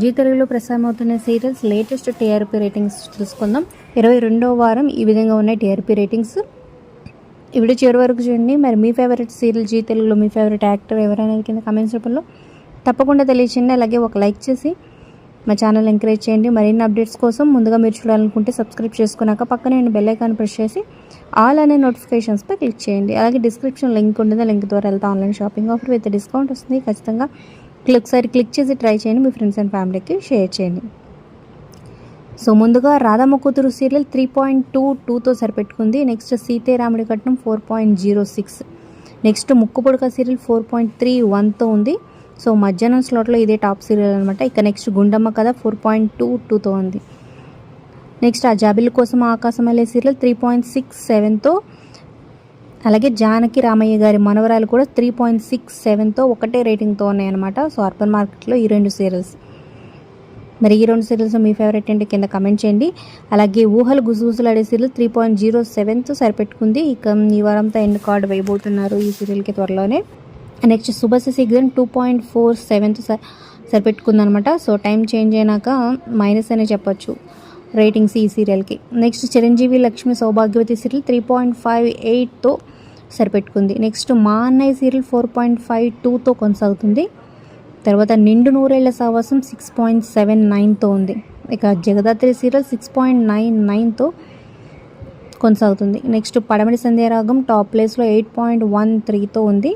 G తెలుగులో ప్రసారమవుతున్న serials latest TRP ratings చూసుకుందాం. 22వ వారం ఈ విధంగా ఉన్నాయి టీఆర్పీ రేటింగ్స్. ఈ వీడియో చివరి వరకు చూడండి. మరి మీ ఫేవరెట్ సీరియల్ జీ తెలుగులో మీ ఫేవరెట్ యాక్టర్ ఎవరైనా కింద కామెంట్స్ రూపంలో తప్పకుండా తెలియచేయండి. అలాగే ఒక లైక్ చేసి మా ఛానల్ ఎంకరేజ్ చేయండి. మరిన్ని అప్డేట్స్ కోసం ముందుగా మీరు చూడాలనుకుంటే సబ్స్క్రైబ్ చేసుకున్నాక పక్కనే బెల్ ఐకాన్ ప్రెస్ చేసి ఆల్ అనే నోటిఫికేషన్స్పై క్లిక్ చేయండి. అలాగే డిస్క్రిప్షన్ లింక్ ఉంటుంది, లింక్ ద్వారా వెళ్తే online shopping offer with discount వస్తుంది. ఖచ్చితంగా ఒకసారి క్లిక్ చేసి ట్రై చేయండి, మీ ఫ్రెండ్స్ అండ్ ఫ్యామిలీకి షేర్ చేయండి. సో ముందుగా రాధమ్మ కూతురు సీరియల్ 3.22తో సరిపెట్టుకుంది. నెక్స్ట్ సీతారాముడి కట్నం 4.06. నెక్స్ట్ ముక్కుపుడక సీరియల్ 4.31తో ఉంది. సో మధ్యాహ్నం స్లాట్లో ఇదే టాప్ సీరియల్ అనమాట. ఇక నెక్స్ట్ గుండమ్మ కథ 4.22తో ఉంది. నెక్స్ట్ ఆ జాబిల్ కోసం ఆకాశం అలే సీరియల్ 3.67తో, అలాగే జానకి రామయ్య గారి మనవరాలు కూడా 3.67తో ఒకటే రేటింగ్తో ఉన్నాయన్నమాట. సో అర్బన్ మార్కెట్లో ఈ రెండు సీరియల్స్. మరి ఈ రెండు సీరియల్స్ మీ ఫేవరెట్ ఏంటి కింద కమెంట్ చేయండి. అలాగే ఊహలు గుసగుసలాడే సీరియల్ 3.07తో సరిపెట్టుకుంది. ఇక ఈ వారంతో ఎండ్ కార్డ్ వేయబోతున్నారు ఈ సీరియల్కి త్వరలోనే. నెక్స్ట్ శుభశ్రీ సీజన్ 2.47తో సరిపెట్టుకుందనమాట. సో టైం చేంజ్ అయినాక మైనస్ అనే చెప్పొచ్చు రేటింగ్స్ ఈ సీరియల్కి. నెక్స్ట్ చిరంజీవి లక్ష్మి సౌభాగ్యవతి సీరియల్ 3.58తో సరిపెట్టుకుంది. నెక్స్ట్ మా అన్నయ్య సీరియల్ 4.52తో కొనసాగుతుంది. తర్వాత నిండు నూరేళ్ల సావాసం 6.79తో ఉంది. ఇక జగదాత్రి సీరియల్ 6.99తో కొనసాగుతుంది. నెక్స్ట్ పడమటి సంధ్యారాగం టాప్ ప్లేస్లో 8.13తో ఉంది.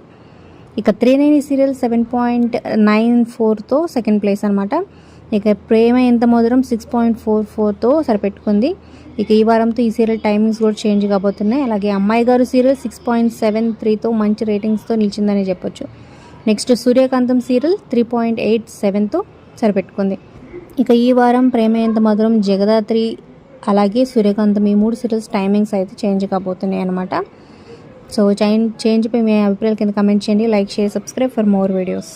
ఇక త్రినేని సీరియల్ 7.94తో సెకండ్ ప్లేస్ అనమాట. ఇక ప్రేమ ఎంత మధురం 6.44తో సరిపెట్టుకుంది. ఇక ఈ వారంతో ఈ సీరియల్ టైమింగ్స్ కూడా చేంజ్ కాబోతున్నాయి. అలాగే అమ్మాయి గారు సీరియల్ 6.73తో మంచి రేటింగ్స్తో నిలిచిందని చెప్పొచ్చు. నెక్స్ట్ సూర్యకాంతం సీరియల్ 3.87తో సరిపెట్టుకుంది. ఇక ఈ వారం ప్రేమ ఎంత మధురం, జగదాత్రి, అలాగే సూర్యకాంతం ఈ మూడు సీరియల్స్ టైమింగ్స్ అయితే చేంజ్ కాబోతున్నాయి అనమాట. సో చేంజ్పై మీ అభిప్రాయాల కింద కమెంట్ చేయండి. Like, share, subscribe for more videos.